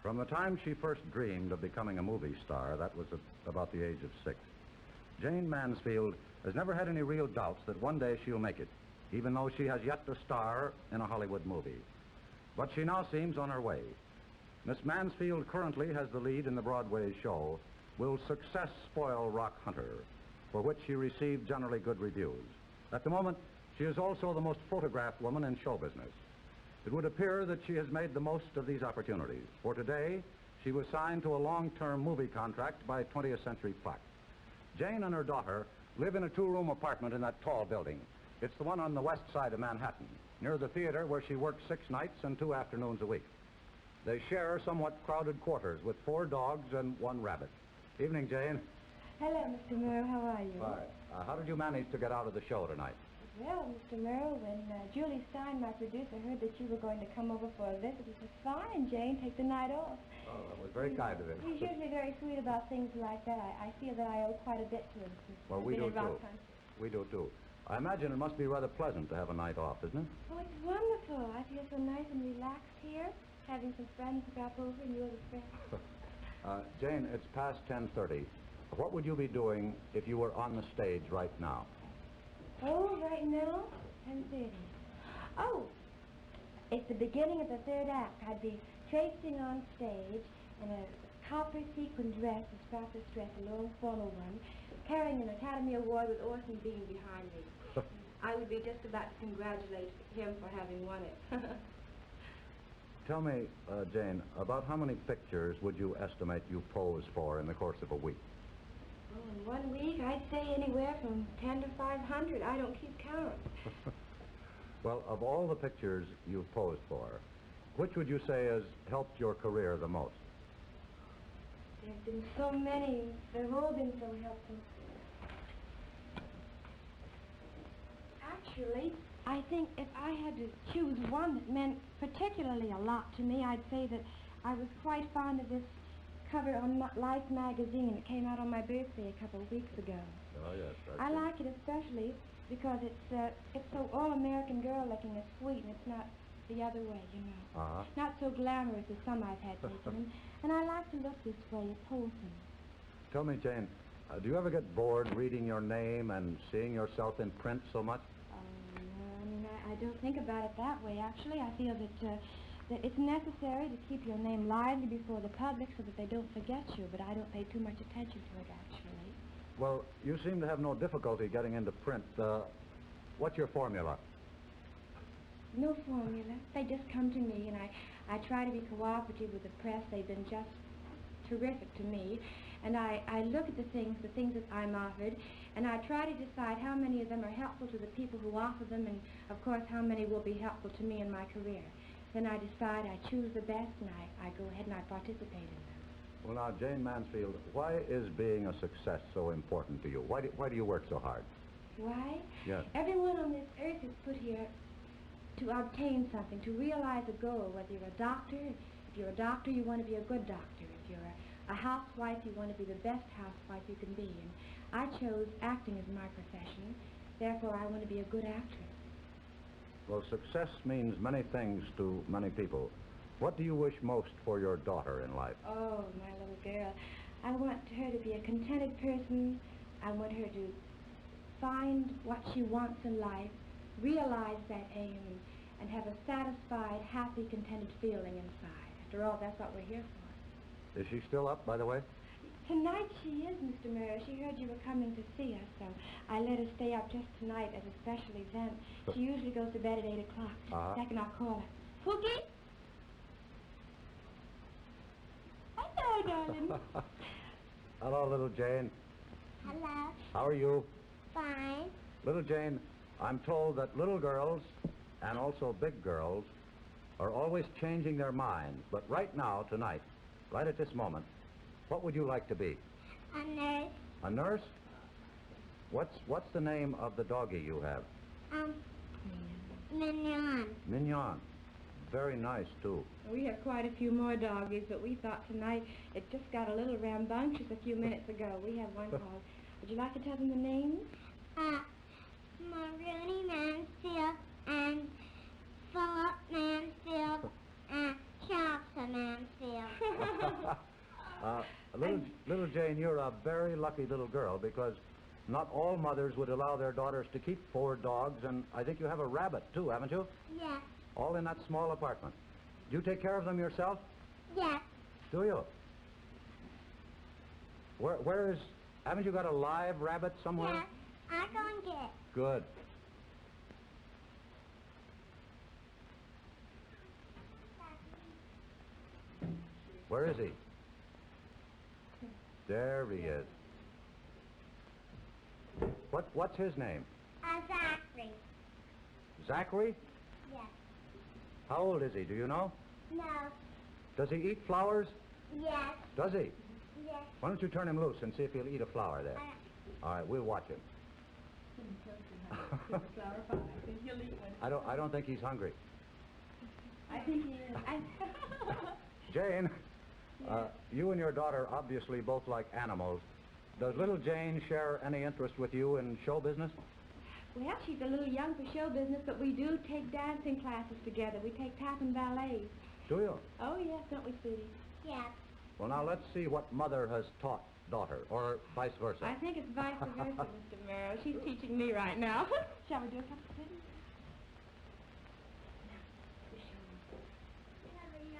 From the time she first dreamed of becoming a movie star, that was at about the age of 6, Jayne Mansfield has never had any real doubts that one day she'll make it, even though she has yet to star in a Hollywood movie. But she now seems on her way. Miss Mansfield currently has the lead in the Broadway show, Will Success Spoil Rock Hunter, for which she received generally good reviews. At the moment, she is also the most photographed woman in show business. It would appear that she has made the most of these opportunities, for today she was signed to a long-term movie contract by 20th Century Fox. Jayne and her daughter live in a 2-room apartment in that tall building. It's the one on the west side of Manhattan, near the theater where she works 6 nights and 2 afternoons a week. They share somewhat crowded quarters with 4 dogs and 1 rabbit. Evening, Jayne. Hello, Mr. Murrow. How are you? Fine. How did you manage to get out of the show tonight? Well, Mr. Murrow, when Julie Stein, my producer, heard that you were going to come over for a visit, he said, fine, Jayne, take the night off. Oh, that was very kind of him. He's usually very sweet about things like that. I feel that I owe quite a bit to him. Well, we do, too. We do, too. I imagine it must be rather pleasant to have a night off, isn't it? Oh, it's wonderful. I feel so nice and relaxed here, having some friends drop over, and you're the friend. Jayne, it's past 10:30. What would you be doing if you were on the stage right now? Oh, right now? 10:30. Oh, it's the beginning of the 3rd act. I'd be tracing on stage in a copper sequin dress, a strapless dress, a long formal one, carrying an Academy Award with Orson Bean behind me. I would be just about to congratulate him for having won it. Tell me, Jayne, about how many pictures would you estimate you pose for in the course of a week? Oh, in 1 week, I'd say anywhere from 10 to 500. I don't keep count. Well, of all the pictures you've posed for, which would you say has helped your career the most? There have been so many. They've all been so helpful. Actually, I think if I had to choose one that meant particularly a lot to me, I'd say that I was quite fond of this cover on Life magazine. It came out on my birthday a couple of weeks ago. Oh, yes. I like it especially because it's so all-American girl-looking and sweet, and it's not the other way, you know. Uh-huh. Not so glamorous as some I've had taken. And I like to look this way. It's wholesome. Tell me, Jayne, do you ever get bored reading your name and seeing yourself in print so much? Oh, no, I mean, I don't think about it that way, actually. I feel that it's necessary to keep your name lively before the public so that they don't forget you, but I don't pay too much attention to it, actually. Well, you seem to have no difficulty getting into print. What's your formula? No formula. They just come to me, and I try to be cooperative with the press. They've been just terrific to me. And I look at the things that I'm offered, and I try to decide how many of them are helpful to the people who offer them, and, of course, how many will be helpful to me in my career. Then I decide, I choose the best, and I go ahead and I participate in them. Well, now, Jayne Mansfield, why is being a success so important to you? Why do you work so hard? Why? Yes. Everyone on this earth is put here to obtain something, to realize a goal, whether you're a doctor. If you're a doctor, you want to be a good doctor. If you're a housewife, you want to be the best housewife you can be. And I chose acting as my profession. Therefore, I want to be a good actress. Well, success means many things to many people. What do you wish most for your daughter in life? Oh, my little girl. I want her to be a contented person. I want her to find what she wants in life, realize that aim, and have a satisfied, happy, contented feeling inside. After all, that's what we're here for. Is she still up, by the way? Tonight she is, Mr. Murrow. She heard you were coming to see us, so I let her stay up just tonight as a special event. She usually goes to bed at 8 o'clock. Second, I'll call her. Pookie? Hello, darling. Hello, little Jayne. Hello. How are you? Fine. Little Jayne, I'm told that little girls, and also big girls, are always changing their minds. But right now, tonight, right at this moment, what would you like to be? A nurse. A nurse? What's the name of the doggie you have? Mignon. Mignon. Very nice, too. We have quite a few more doggies, but we thought tonight it just got a little rambunctious a few minutes ago. We have one called. Would you like to tell them the names? Marie Mansfield and Philip Mansfield and Chelsea Mansfield. Little Jayne, you're a very lucky little girl because not all mothers would allow their daughters to keep 4 dogs, and I think you have a rabbit, too, haven't you? Yes. All in that small apartment. Do you take care of them yourself? Yes. Do you? Where is... Haven't you got a live rabbit somewhere? Yes. I'll go and get it. Good. Where is he? There he is. What's his name? Zachary. Zachary? Yes. How old is he? Do you know? No. Does he eat flowers? Yes. Does he? Yes. Why don't you turn him loose and see if he'll eat a flower there? All right, we'll watch him. I don't think he's hungry. I think he is. Jayne, you and your daughter obviously both like animals. Does little Jayne share any interest with you in show business? Well, she's a little young for show business, but we do take dancing classes together. We take tap and ballet. Do you? Oh, yes, don't we, sweetie? Yes. Well, now let's see what mother has taught daughter, or vice versa. I think it's vice versa, Mr. Murrow. She's teaching me right now. Shall we do a couple of things?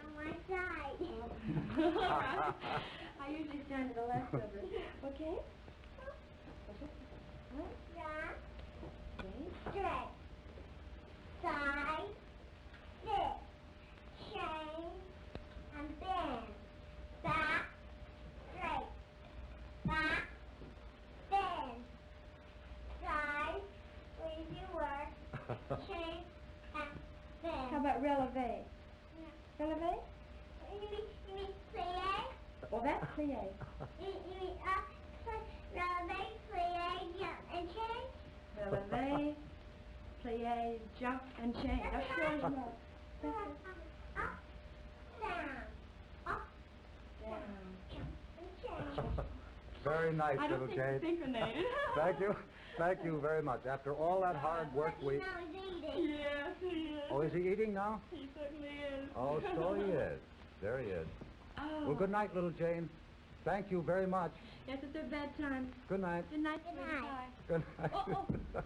On my side. All right. I usually stand to the left of her. Okay? Yeah. Okay. Straight. Side. Sit. Change. And bend. Back. Straight. Back. Bend. Side. Where you work. Change. And bend. How about releve? Releve? You mean plie? Well, that's plie. You mean releve, plie, jump, and change? Releve, plie, jump, and change. Up, down, Up, down. Up, down. jump, and change. Very nice, I don't little think Jayne. it's synchronated. Thank you. Thank you very much. After all that hard work, we... Now he's eating. Yes, he is. Oh, is he eating now? He certainly is. Oh, so he is. There he is. Oh. Well, good night, little Jayne. Thank you very much. Yes, it's their bedtime. Good night. Good night, Good sweetie. night. Good night. Oh, oh.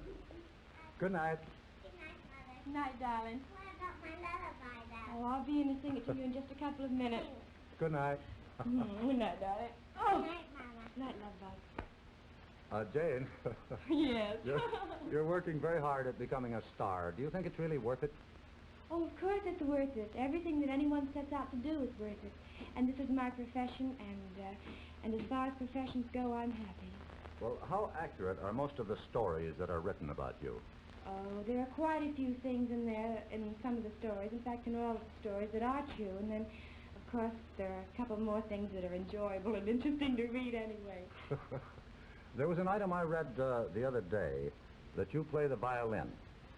Good night. Good night, Mother. Good night, darling. What about my lullaby, Oh, Dad? I'll be in to sing it to you in just a couple of minutes. Good night. Good night, darling. Good Oh. night, Mama. Night, love bug. Jayne, Yes. you're working very hard at becoming a star. Do you think it's really worth it? Oh, of course it's worth it. Everything that anyone sets out to do is worth it. And this is my profession, and as far as professions go, I'm happy. Well, how accurate are most of the stories that are written about you? Oh, there are quite a few things in there, in some of the stories, in fact, in all of the stories that are true. And then, of course, there are a couple more things that are enjoyable and interesting to read anyway. There was an item I read the other day that you play the violin.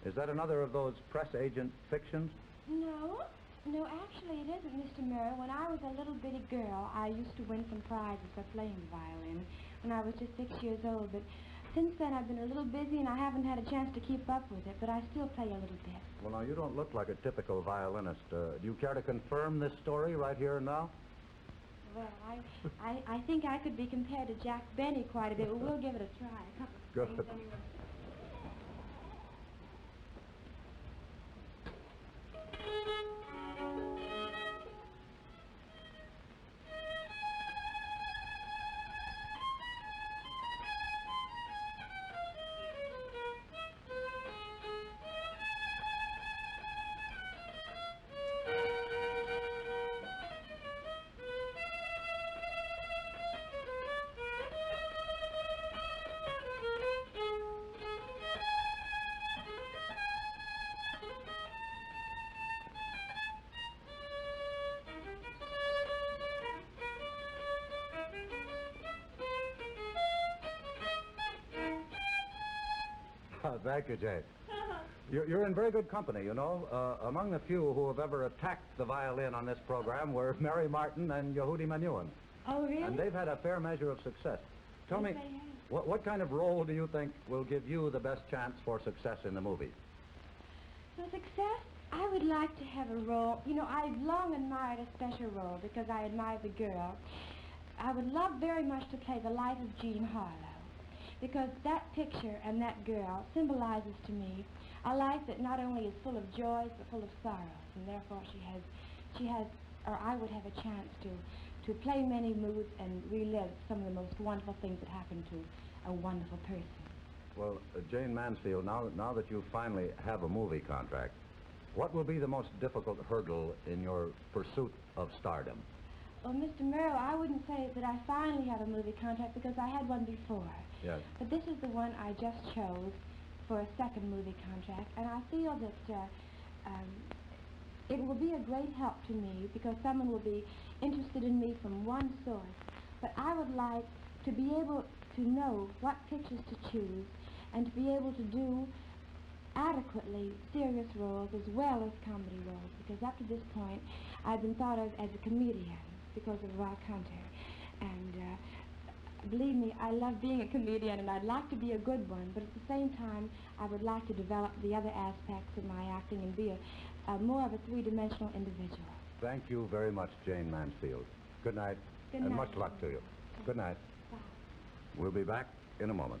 Is that another of those press agent fictions? No, actually it isn't, Mr. Murrow. When I was a little bitty girl, I used to win some prizes for playing the violin when I was just 6 years old. But since then, I've been a little busy and I haven't had a chance to keep up with it, but I still play a little bit. Well, now, you don't look like a typical violinist. Do you care to confirm this story right here and now? Well, I think I could be compared to Jack Benny quite a bit, but we'll give it a try. A couple of Good. things anyway. Thank you, Jane. You're in very good company, you know. Among the few who have ever attacked the violin on this program were Mary Martin and Yehudi Menuhin. Oh, really? And they've had a fair measure of success. Tell Yes, me, they have. what kind of role do you think will give you the best chance for success in the movie? So success? I would like to have a role. You know, I've long admired a special role because I admire the girl. I would love very much to play the life of Jean Harlow because that picture and that girl symbolizes to me a life that not only is full of joys but full of sorrows, and therefore she has, or I would have a chance to play many moods and relive some of the most wonderful things that happen to a wonderful person. Well, Jayne Mansfield, now that you finally have a movie contract, what will be the most difficult hurdle in your pursuit of stardom? Well, Mr. Murrow, I wouldn't say that I finally have a movie contract because I had one before. Yes. But this is the one I just chose for a second movie contract, and I feel that it will be a great help to me because someone will be interested in me from one source. But I would like to be able to know what pictures to choose and to be able to do adequately serious roles as well as comedy roles, because up to this point I've been thought of as a comedian because of Rock Hunter, and believe me, I love being a comedian and I'd like to be a good one, but at the same time I would like to develop the other aspects of my acting and be a more of a three-dimensional individual. Thank you very much, Jayne Mansfield. Good night, Good and night. much luck to you. Good night. Bye. We'll be back in a moment.